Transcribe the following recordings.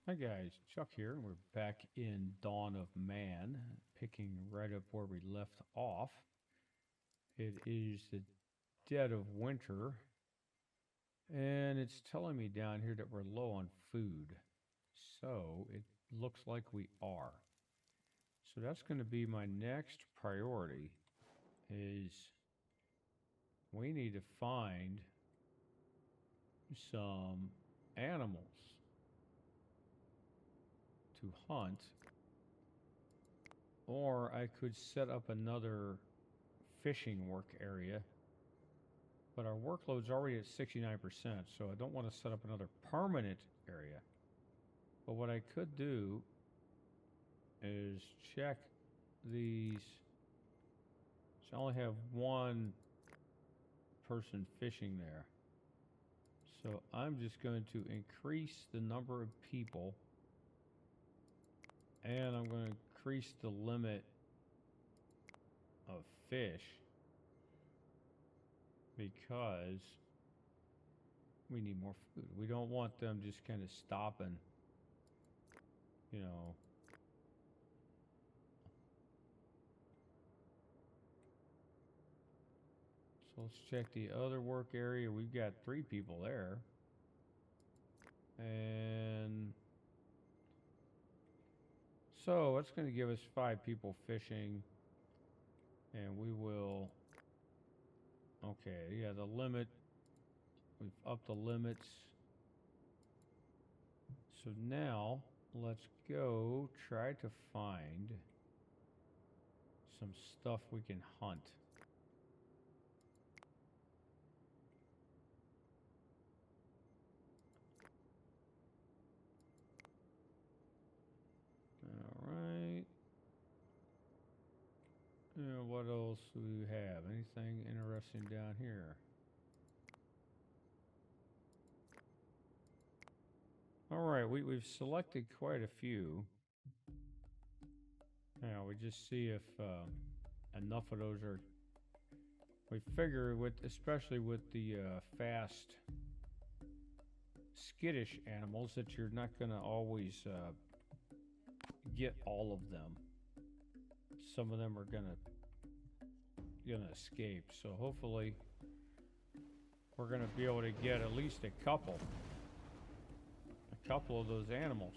Hi guys, Chuck here, and we're back in Dawn of Man, picking right up where we left off. It is the dead of winter, and it's telling me down here that we're low on food. So it looks like we are. So that's going to be my next priority is we need to find some animals to hunt, or I could set up another fishing work area, but our workload's already at 69%, so I don't want to set up another permanent area. But what I could do is check these. So I only have one person fishing there. So I'm just going to increase the number of people, and I'm going to increase the limit of fish because we need more food. We don't want them just kind of stopping, you know. So let's check the other work area. We've got 3 people there. And so it's going to give us 5 people fishing. And we will, okay, yeah, the limit, we've upped the limits. So now let's go try to find some stuff we can hunt. All right. What else do we have? Anything interesting down here? All right, we've selected quite a few. Now we just see if enough of those are. We figure with, especially with the fast, skittish animals, that you're not going to always get all of them. Some of them are gonna escape. So hopefully, we're gonna be able to get at least a couple of those animals.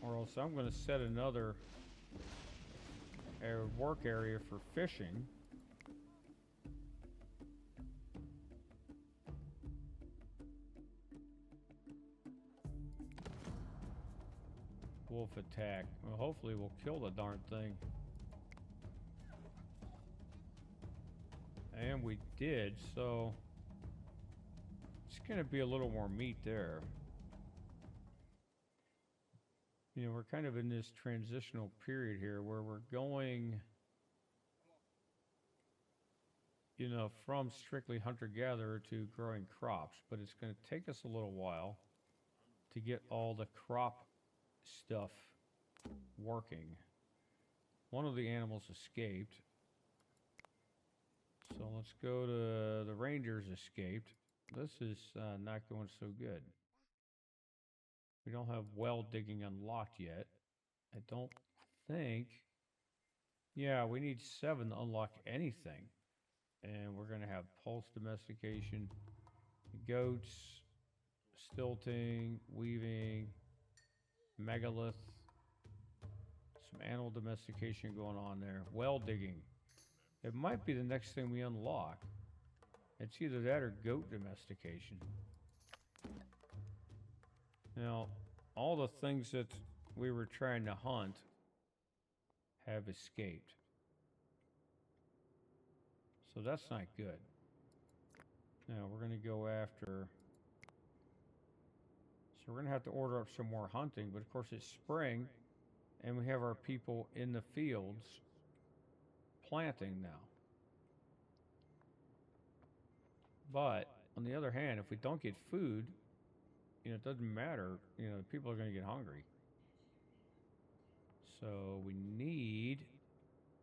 Or else I'm going to set another work area for fishing. Wolf attack. Well, hopefully we'll kill the darn thing. And we did, so it's going to be a little more meat there. You know, we're kind of in this transitional period here where we're going, you know, from strictly hunter-gatherer to growing crops, but it's going to take us a little while to get all the crop stuff working. One of the animals escaped. So let's go to the rangers escaped. This is not going so good. We don't have well digging unlocked yet. I don't think. Yeah, we need 7 to unlock anything. And we're going to have pulse domestication, goats, stilting, weaving, megalith, some animal domestication going on there. Well digging. It might be the next thing we unlock. It's either that or goat domestication. Now, all the things that we were trying to hunt have escaped. So that's not good. Now, we're going to go after... So we're going to have to order up some more hunting. But of course, it's spring, and we have our people in the fields planting now. But on the other hand, if we don't get food, you know, it doesn't matter. You know, people are going to get hungry. So we need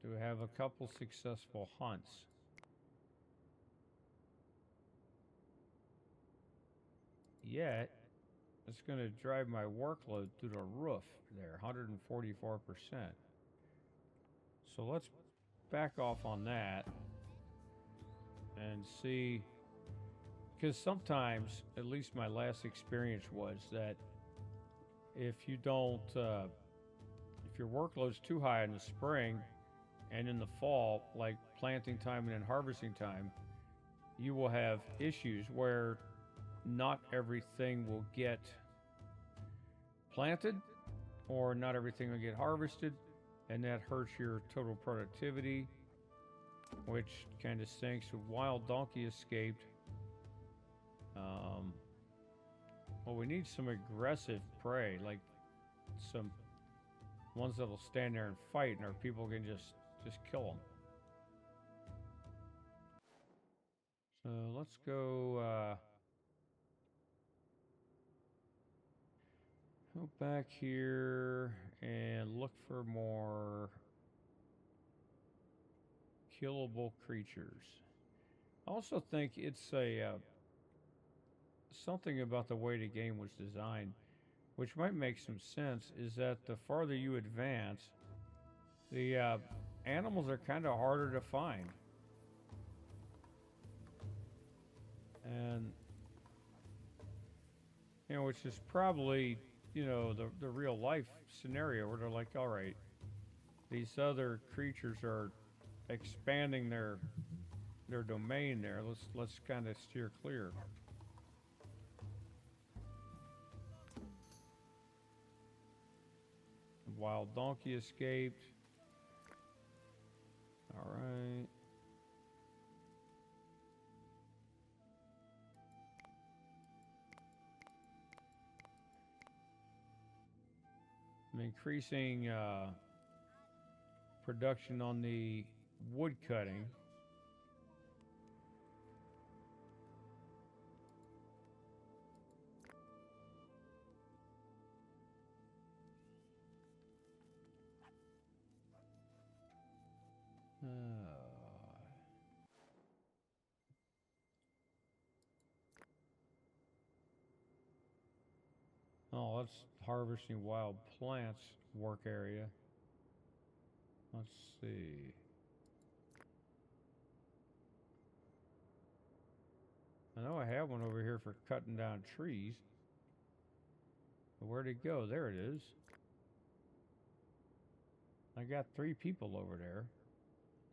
to have a couple successful hunts. yet it's going to drive my workload through the roof there, 144%. So let's back off on that and see, because sometimes, at least my last experience was that if you don't, if your workload's too high in the spring and in the fall, like planting time and then harvesting time, you will have issues where not everything will get planted or not everything will get harvested, and that hurts your total productivity, which kind of stinks. Wild donkey escaped. Well, we need some aggressive prey, like some ones that'll stand there and fight, and our people can just kill them. So let's go back here and look for more killable creatures. I also think it's a something about the way the game was designed, which might make some sense, is that the farther you advance, the animals are kind of harder to find. And, which is probably, the real life scenario where they're like, all right, these other creatures are expanding their domain there. Let's kind of steer clear. Wild donkey escaped. All right. I'm increasing production on the wood cutting. Oh, that's harvesting wild plants work area. Let's see. I know I have one over here for cutting down trees. But where'd it go? There it is. I got 3 people over there.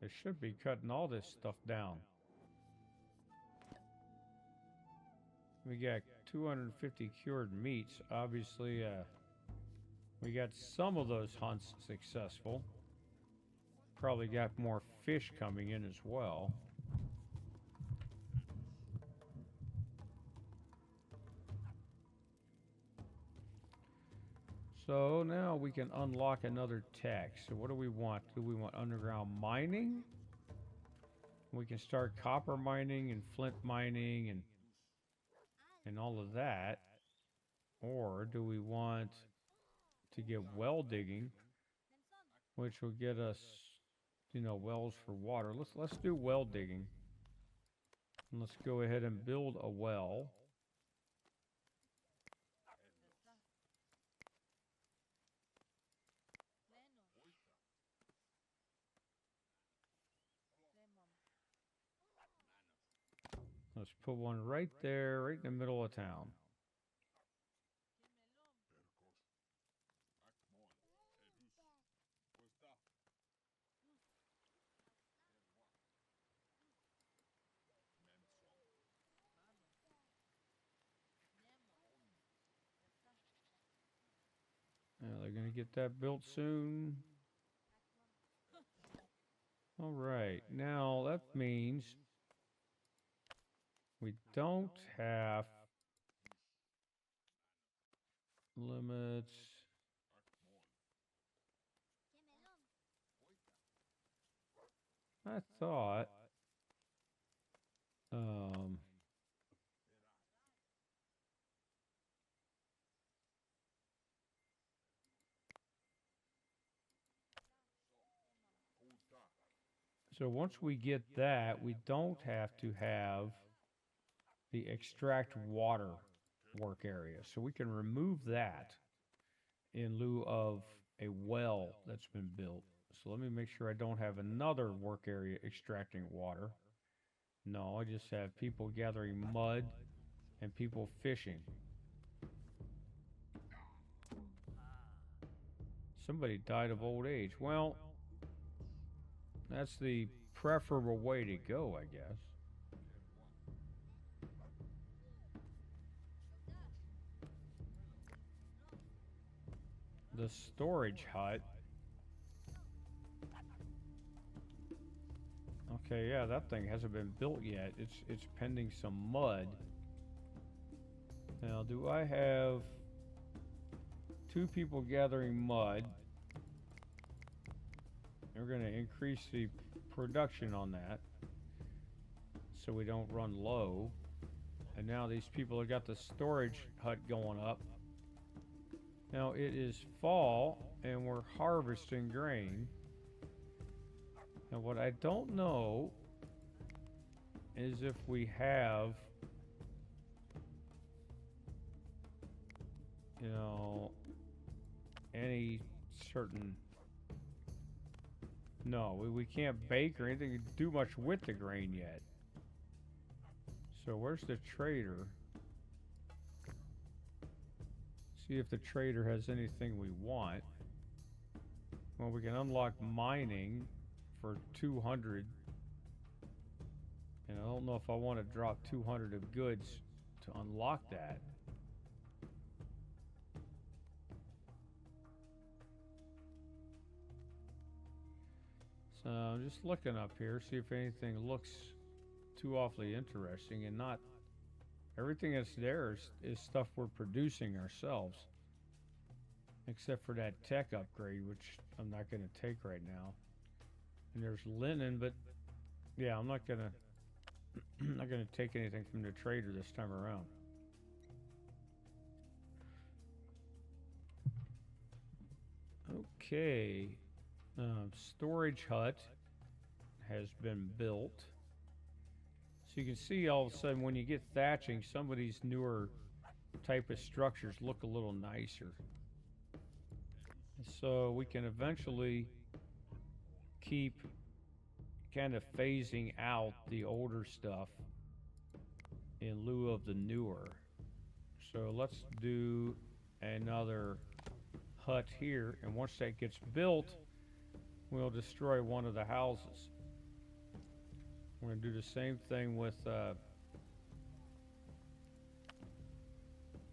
They should be cutting all this stuff down. We got 250 cured meats. Obviously, we got some of those hunts successful. Probably got more fish coming in as well. So now we can unlock another tech. So what do we want? Do we want underground mining? We can start copper mining and flint mining and all of that. Or do we want to get well digging, which will get us, wells for water. Let's do well digging. And let's go ahead and build a well. Let's put one right there, right in the middle of town. Yeah, they're going to get that built soon. All right, now that means we don't have limits. I thought so once we get that, we don't have to have the extract water work area. So we can remove that in lieu of a well that's been built. So let me make sure I don't have another work area extracting water. No, I just have people gathering mud and people fishing. Somebody died of old age. Well, that's the preferable way to go, I guess. The storage hut. Okay, yeah, that thing hasn't been built yet. It's pending some mud. Now, do I have 2 people gathering mud? We're going to increase the production on that so we don't run low. And now these people have got the storage hut going up. Now it is fall and we're harvesting grain. Now what I don't know is if we have, you know, any certain... No, we can't bake or anything, do much with the grain yet. So where's the trader? See if the trader has anything we want. Well, we can unlock mining for 200. And I don't know if I want to drop 200 of goods to unlock that. So I'm just looking up here, see if anything looks too awfully interesting, and not everything that's there is stuff we're producing ourselves. Except for that tech upgrade, which I'm not going to take right now. And there's linen, but yeah, I'm not gonna not gonna take anything from the trader this time around. Okay, storage hut has been built. So you can see all of a sudden when you get thatching, some of these newer type of structures look a little nicer. So we can eventually keep kind of phasing out the older stuff in lieu of the newer. So let's do another hut here, and once that gets built, we'll destroy one of the houses. We're going to do the same thing with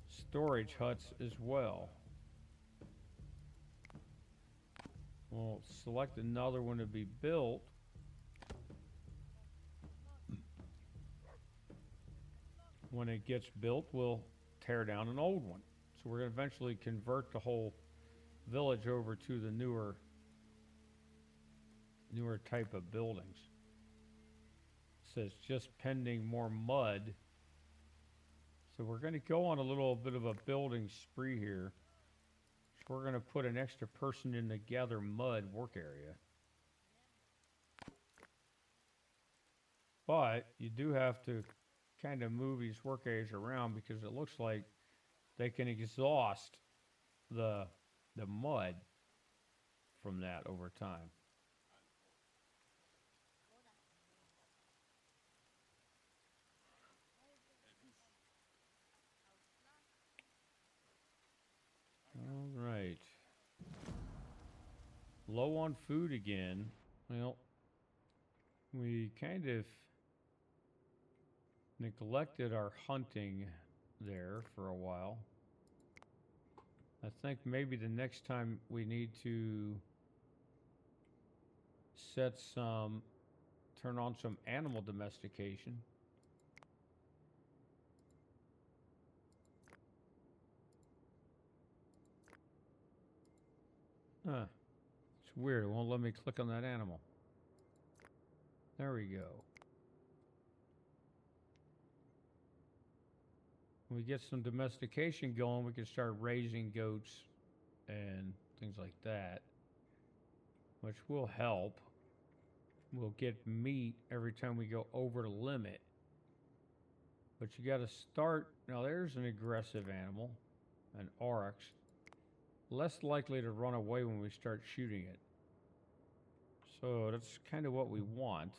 storage huts as well. We'll select another one to be built. When it gets built, we'll tear down an old one. So we're going to eventually convert the whole village over to the newer type of buildings. It says just pending more mud. So we're going to go on a little bit of a building spree here. So we're going to put an extra person in the gather mud work area. But you do have to kind of move these work areas around because it looks like they can exhaust the mud from that over time. All right. Low on food again. Well, we kind of neglected our hunting there for a while. I think maybe the next time we need to turn on some animal domestication. Huh. It's weird. It won't let me click on that animal. There we go. When we get some domestication going, we can start raising goats and things like that, which will help. We'll get meat every time we go over the limit. But you got to start. Now, there's an aggressive animal, an oryx. Less likely to run away when we start shooting it. So that's kind of what we want.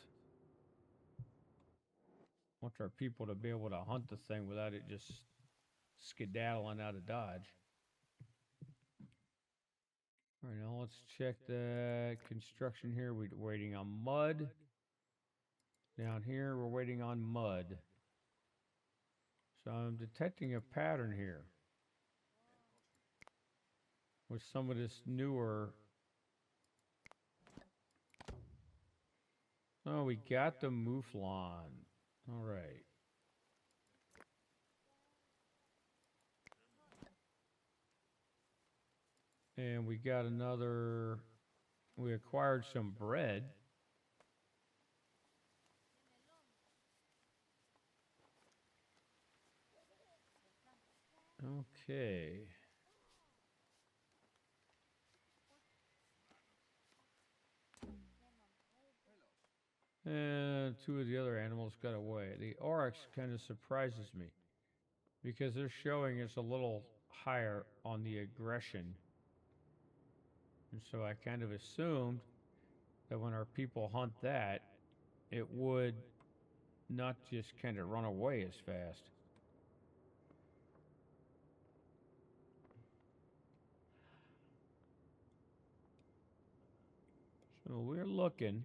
Want our people to be able to hunt the thing without it just skedaddling out of Dodge. All right, now let's check the construction here. We're waiting on mud. Down here, we're waiting on mud. So I'm detecting a pattern here with some of this newer. Oh, we got the mouflon. All right. And we got another. We acquired some bread. Okay. And two of the other animals got away. The oryx kind of surprises me because they're showing us a little higher on the aggression. And so I kind of assumed that when our people hunt that, it would not just kind of run away as fast. So we're looking.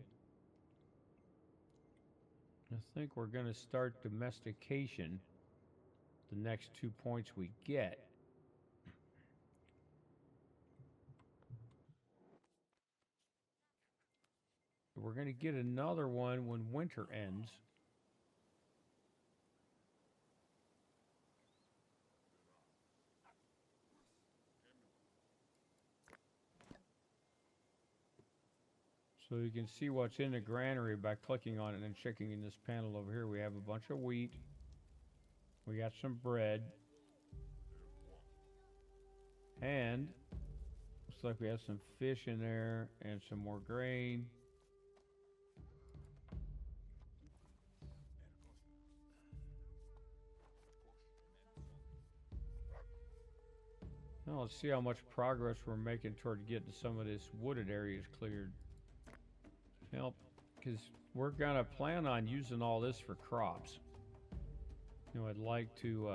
I think we're going to start domestication the next 2 points we get. We're going to get another one when winter ends. So you can see what's in the granary by clicking on it and checking in this panel over here. We have a bunch of wheat. We got some bread. And looks like we have some fish in there and some more grain. Now let's see how much progress we're making toward getting some of this wooded areas cleared. Well, because we're gonna plan on using all this for crops. You know, I'd like to,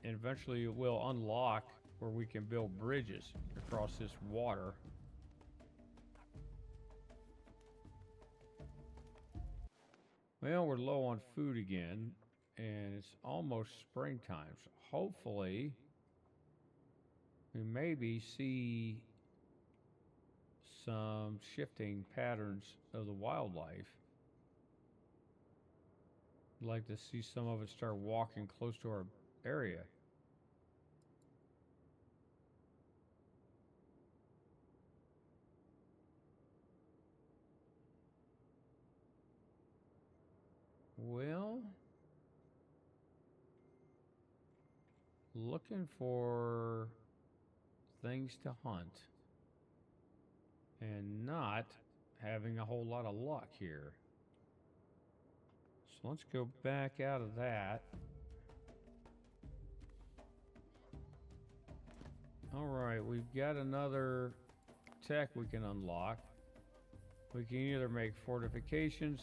and eventually we'll unlock where we can build bridges across this water. Well, we're low on food again, and it's almost springtime, so hopefully we maybe see some shifting patterns of the wildlife. I'd like to see some of it start walking close to our area. Well, looking for things to hunt and not having a whole lot of luck here. So let's go back out of that. All right, we've got another tech we can unlock. We can either make fortifications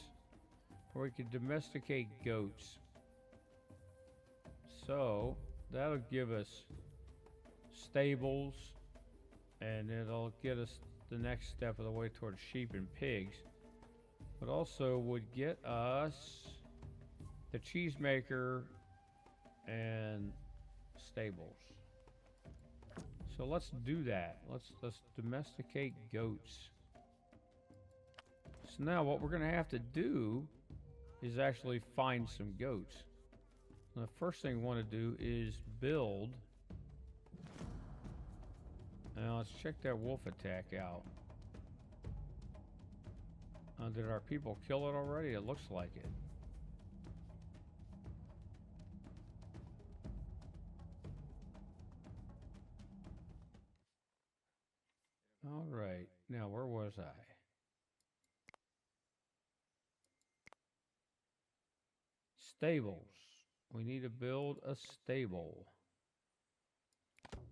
or we can domesticate goats. So that'll give us stables and it'll get us the next step of the way towards sheep and pigs, but also would get us the cheesemaker and stables. So let's do that. Let's domesticate goats. So now what we're gonna have to do is actually find some goats. And the first thing we want to do is build. Now let's check that wolf attack out. Did our people kill it already? It looks like it. All right. Now, where was I? Stables. we need to build a stable.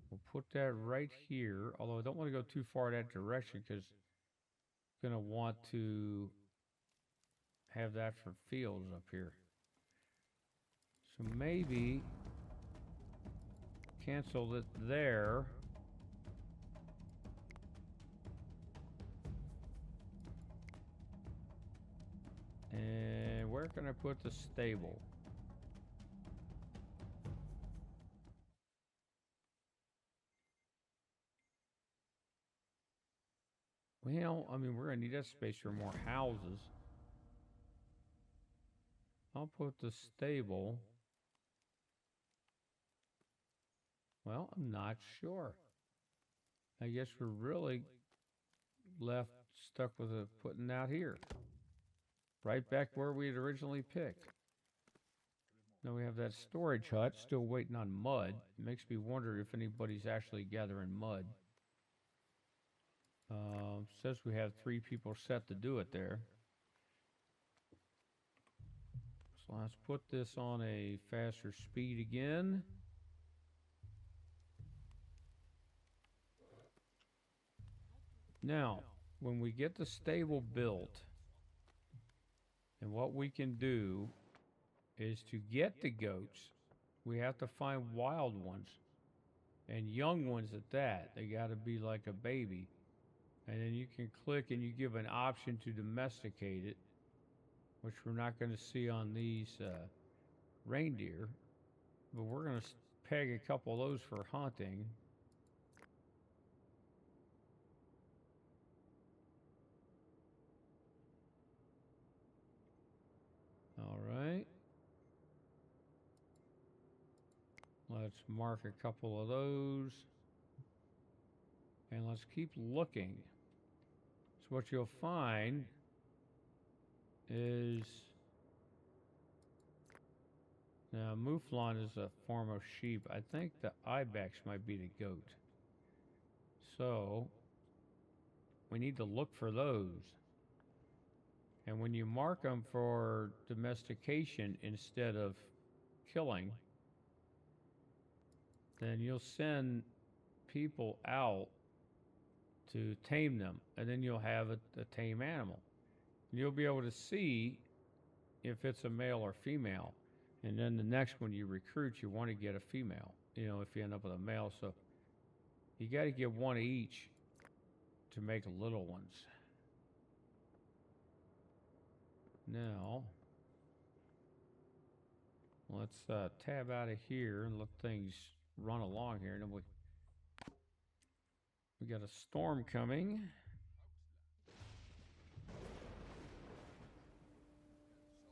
We'll put that right here, although I don't want to go too far that direction because I'm going to want to have that for fields up here. So maybe cancel it there. And where can I put the stable? Well, I mean, we're going to need that space for more houses. I'll put the stable. Well, I'm not sure. I guess we're really left stuck with putting out here. Right back where we had originally picked. Now we have that storage hut still waiting on mud. It makes me wonder if anybody's actually gathering mud. Says we have 3 people set to do it there. So let's put this on a faster speed again. Now, when we get the stable built, and what we can do is to get the goats, we have to find wild ones and young ones at that. They got to be like a baby. And then you can click and you give an option to domesticate it, which we're not going to see on these reindeer. But we're going to peg a couple of those for hunting. All right. Let's mark a couple of those. And let's keep looking. So what you'll find is, now mouflon is a form of sheep. I think the ibex might be the goat. So we need to look for those. And when you mark them for domestication instead of killing, then you'll send people out to tame them, and then you'll have a tame animal. And you'll be able to see if it's a male or female. And then the next one you recruit, you want to get a female, you know, if you end up with a male. So you got to get one of each to make little ones. Now, let's tab out of here and let things run along here. And then we got a storm coming.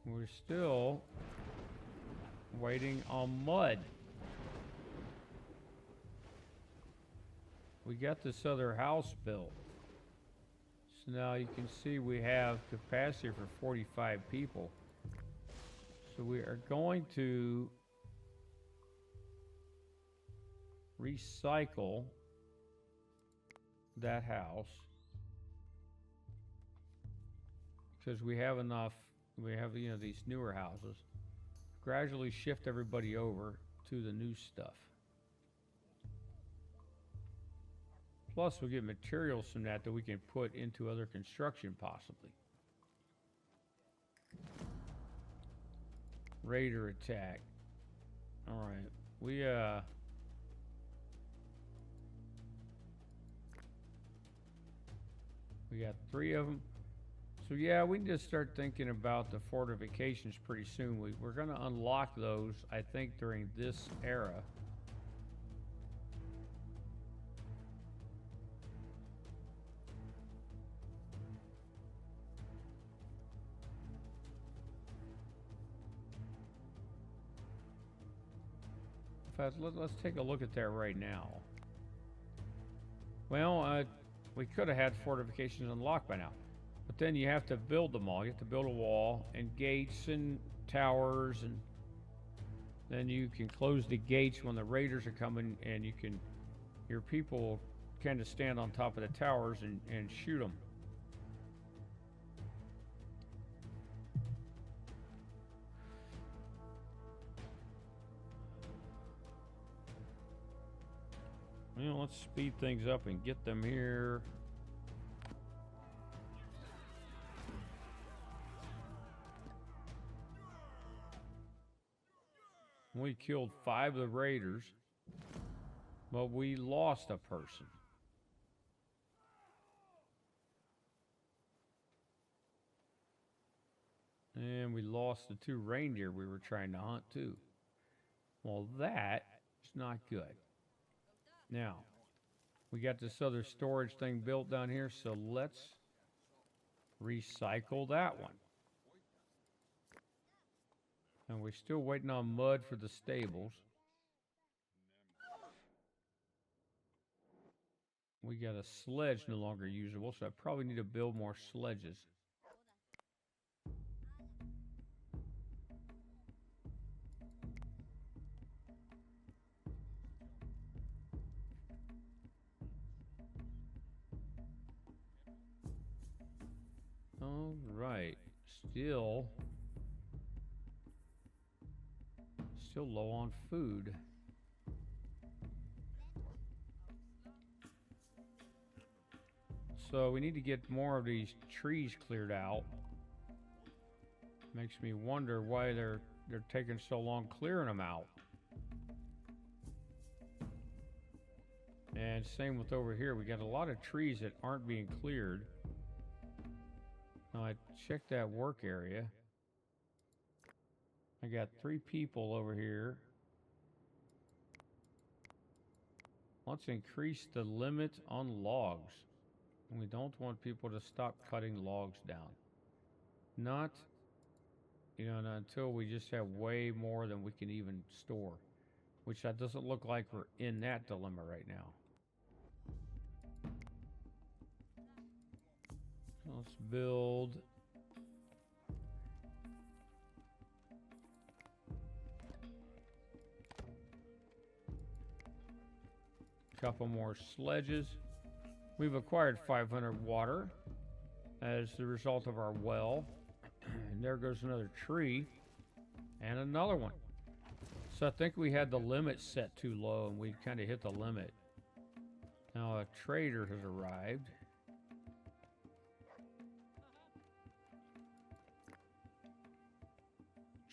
We're still waiting on mud. We got this other house built. So now you can see we have capacity for 45 people. So we are going to recycle that house because we have enough. We have, you know, these newer houses. Gradually shift everybody over to the new stuff. Plus, we get materials from that we can put into other construction, possibly. Raider attack. All right, we got 3 of them. So yeah, we need to start thinking about the fortifications pretty soon. We're going to unlock those, I think, during this era. In fact, let's take a look at that right now. Well, we could have had fortifications unlocked by now. But then you have to build them all. You have to build a wall and gates and towers, and then you can close the gates when the raiders are coming, and your people kind of stand on top of the towers and shoot them. Well, let's speed things up and get them here. We killed 5 of the raiders, but we lost a person. And we lost the 2 reindeer we were trying to hunt too. Well, that is not good. Now, we got this other storage thing built down here, so let's recycle that one. And we're still waiting on mud for the stables. We got a sledge no longer usable, so I probably need to build more sledges. All right, still low on food. So we need to get more of these trees cleared out. Makes me wonder why they're taking so long clearing them out. And same with over here. We got a lot of trees that aren't being cleared. Now I checked that work area. I got 3 people over here. Let's increase the limit on logs. We don't want people to stop cutting logs down. Not until we just have way more than we can even store. Which that doesn't look like we're in that dilemma right now. Let's build a couple more sledges. We've acquired 500 water as the result of our well. And there goes another tree and another one. So I think we had the limit set too low and we kind of hit the limit. Now a trader has arrived.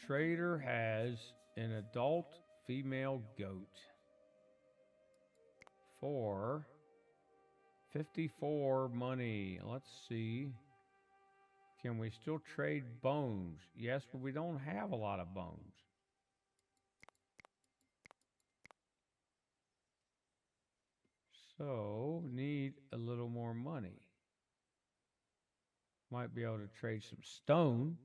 Trader has an adult female goat for 54 money. Let's see. Can we still trade bones? Yes, but we don't have a lot of bones. So, need a little more money. Might be able to trade some stone.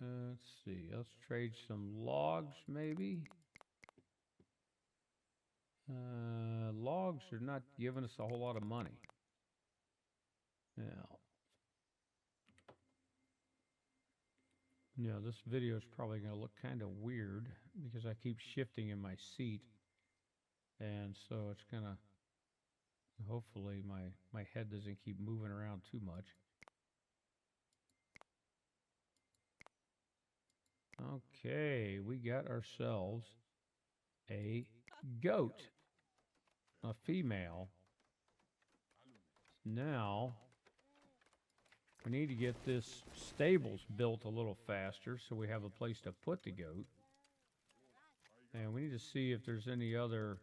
Let's see. Let's trade some logs, maybe. Logs are not giving us a whole lot of money. Now, this video is probably going to look kind of weird because I keep shifting in my seat. And so it's going to, hopefully my head doesn't keep moving around too much. Okay, we got ourselves a goat, a female. Now, we need to get this stables built a little faster so we have a place to put the goat. And we need to see if there's any other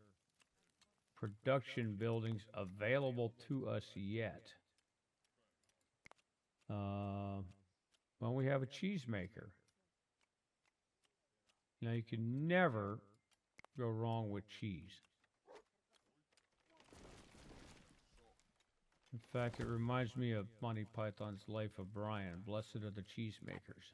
production buildings available to us yet. Well, we have a cheesemaker. Now, you can never go wrong with cheese. In fact, it reminds me of Monty Python's Life of Brian, Blessed are the Cheesemakers.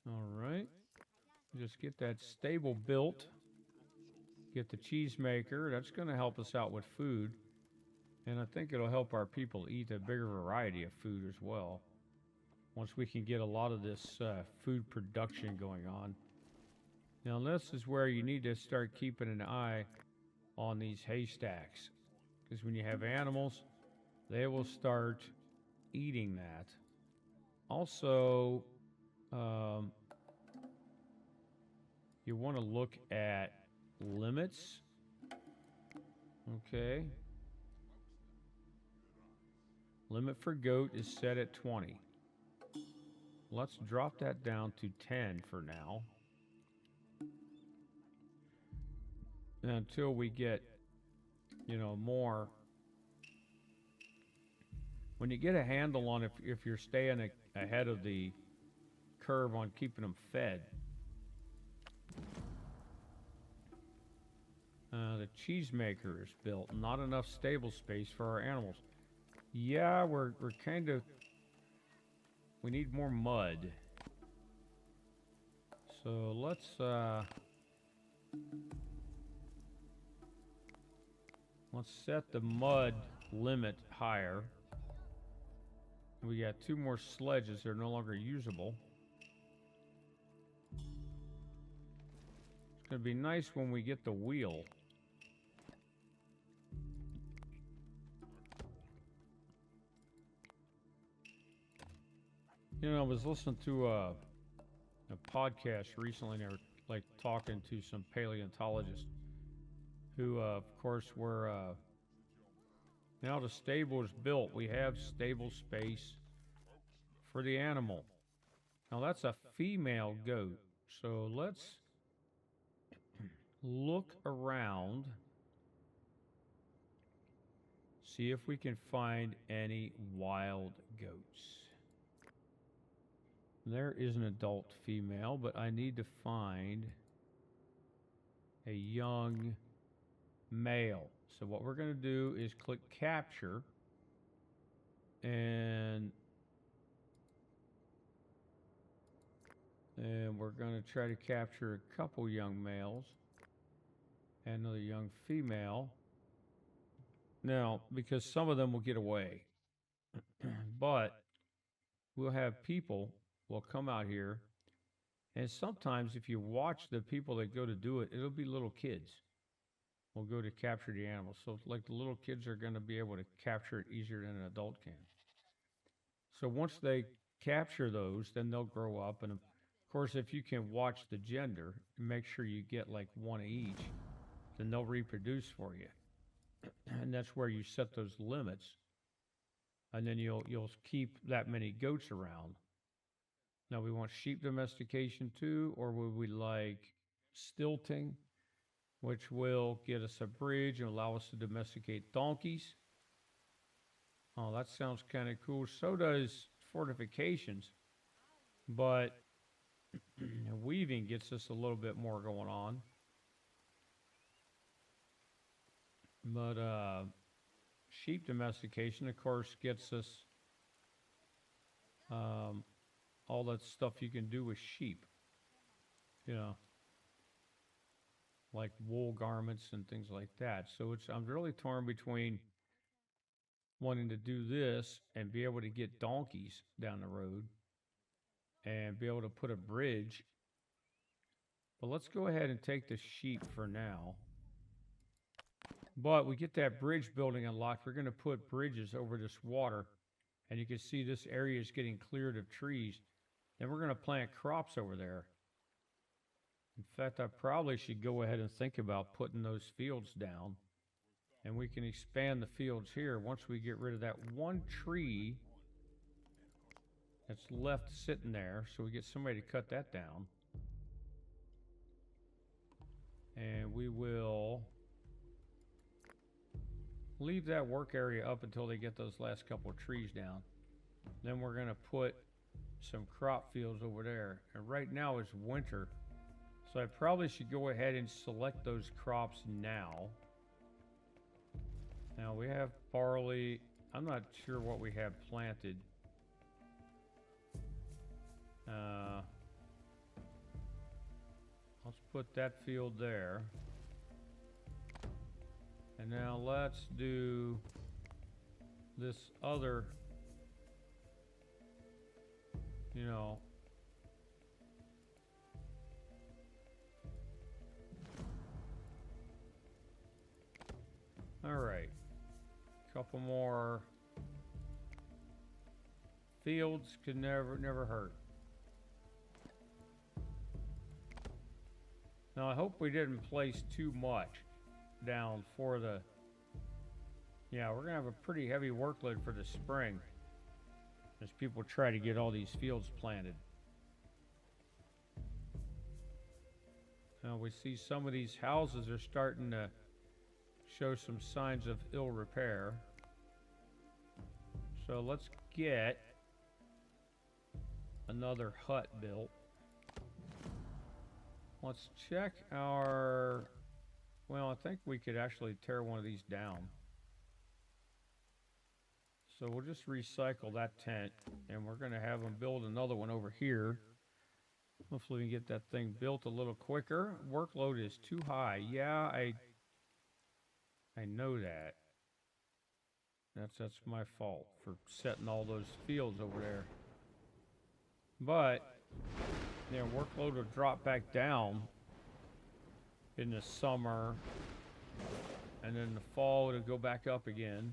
All right. Just get that stable built. Get the cheesemaker. That's going to help us out with food. And I think it'll help our people eat a bigger variety of food as well. Once we can get a lot of this food production going on. Now this is where you need to start keeping an eye on these haystacks. Because when you have animals, they will start eating that. Also, um, you want to look at limits. Okay. Limit for goat is set at 20. Let's drop that down to 10 for now. Until we get, more. When you get a handle on if you're staying ahead of the curve on keeping them fed. The cheesemaker is built. Not enough stable space for our animals. Yeah, we're kind of... We need more mud. So let's set the mud limit higher. We got 2 more sledges. They're no longer usable. It's going to be nice when we get the wheel. I was listening to a podcast recently, and they were like talking to some paleontologists who, of course, were now the stable is built. We have stable space for the animal. Now that's a female goat, so let's look around, see if we can find any wild goats. There is an adult female, but I need to find a young male. So what we're going to do is click capture, and we're going to try to capture a couple young males and another young female. Now, because some of them will get away, but we'll have people will come out here, and sometimes if you watch the people that go to do it, it'll be little kids will go to capture the animals. So like the little kids are going to be able to capture it easier than an adult can. So once they capture those, then they'll grow up, and of course if you can watch the gender and make sure you get like one of each, then they'll reproduce for you. And that's where you set those limits, and then you'll keep that many goats around. Now we want sheep domestication too, or would we like stilting, which will get us a bridge and allow us to domesticate donkeys. Oh, that sounds kind of cool. So does fortifications, but weaving gets us a little bit more going on. But sheep domestication, of course, gets us all that stuff you can do with sheep. Like wool garments and things like that. So I'm really torn between wanting to do this and be able to get donkeys down the road and be able to put a bridge. But let's go ahead and take the sheep for now. But we get that bridge building unlocked. We're going to put bridges over this water, and you can see this area is getting cleared of trees. Then we're going to plant crops over there. In fact, I probably should go ahead and think about putting those fields down, and we can expand the fields here once we get rid of that one tree that's left sitting there. So we get somebody to cut that down, and we will leave that work area up until they get those last couple of trees down. Then we're going to put some crop fields over there, and right now it's winter. So I probably should go ahead and select those crops now. Now we have barley. I'm not sure what we have planted. Let's put that field there. And now let's do this other, all right, couple more Fields could never hurt. Now I hope we didn't place too much down for the... Yeah, we're gonna have a pretty heavy workload for the spring as people try to get all these fields planted. Now we see some of these houses are starting to show some signs of ill repair. So let's get another hut built. Let's check our... Well, I think we could actually tear one of these down. So we'll just recycle that tent, and we're going to have them build another one over here. Hopefully we can get that thing built a little quicker. Workload is too high. Yeah, I know that. That's my fault for setting all those fields over there. But their workload will drop back down in the summer, and then in the fall it'll go back up again.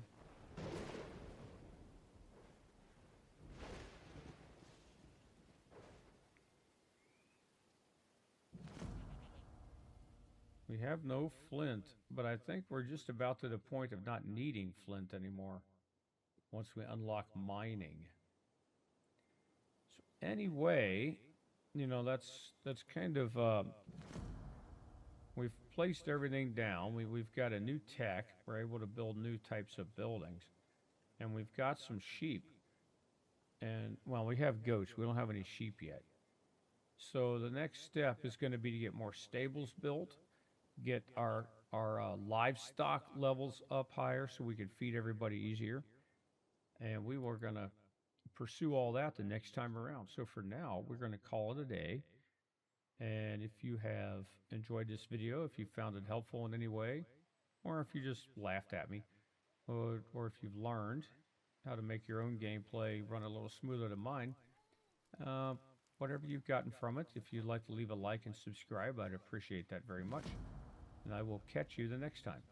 We have no flint, but I think we're just about to the point of not needing flint anymore once we unlock mining. So anyway, you know, that's kind of we've placed everything down. We've got a new tech. We're able to build new types of buildings, and we've got some sheep. And well, we have goats. We don't have any sheep yet. So the next step is going to be to get more stables built, get our livestock levels up higher so we can feed everybody easier. And we were going to pursue all that the next time around. So for now, we're going to call it a day. And if you have enjoyed this video, if you found it helpful in any way, or if you just laughed at me, or if you've learned how to make your own gameplay run a little smoother than mine, whatever you've gotten from it, if you'd like to leave a like and subscribe, I'd appreciate that very much. And I will catch you the next time.